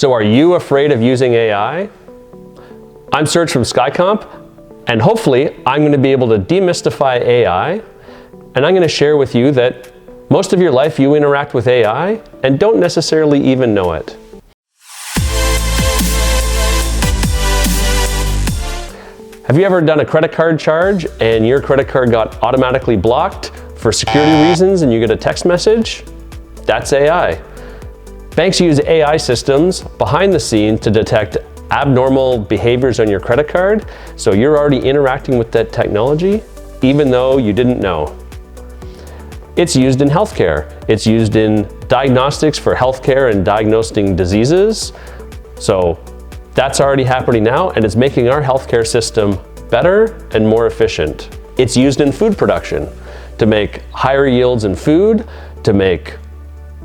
So are you afraid of using AI? I'm Serge from SkyComp, and hopefully I'm going to be able to demystify AI, and I'm going to share with you that most of your life you interact with AI and don't necessarily even know it. Have you ever done a credit card charge and your credit card got automatically blocked for security reasons and you get a text message? That's AI. Banks use AI systems behind the scenes to detect abnormal behaviors on your credit card, so you're already interacting with that technology even though you didn't know. It's used in healthcare. It's used in diagnostics for healthcare and diagnosing diseases. So that's already happening now, and it's making our healthcare system better and more efficient. It's used in food production to make higher yields in food, to make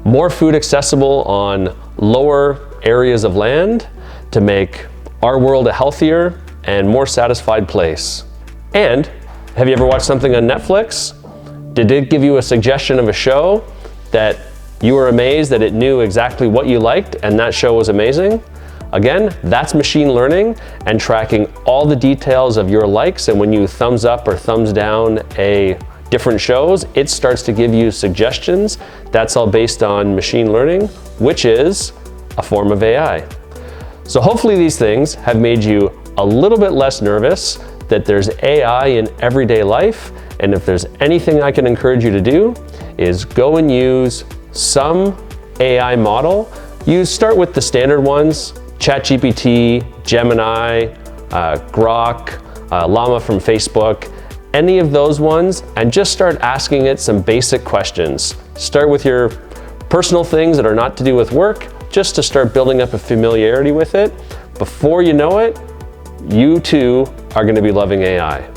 more food accessible on lower areas of land, to make our world a healthier and more satisfied place. And have you ever watched something on Netflix? Did it give you a suggestion of a show that you were amazed that it knew exactly what you liked and that show was amazing? Again, that's machine learning and tracking all the details of your likes, and when you thumbs up or thumbs down different shows, it starts to give you suggestions. That's all based on machine learning, which is a form of AI. So hopefully these things have made you a little bit less nervous that there's AI in everyday life, and if there's anything I can encourage you to do is go and use some AI model. Start with the standard ones, ChatGPT, Gemini, Grok, Llama from Facebook, any of those ones, and just start asking it some basic questions. Start with your personal things that are not to do with work, just to start building up a familiarity with it. Before you know it, you too are going to be loving AI.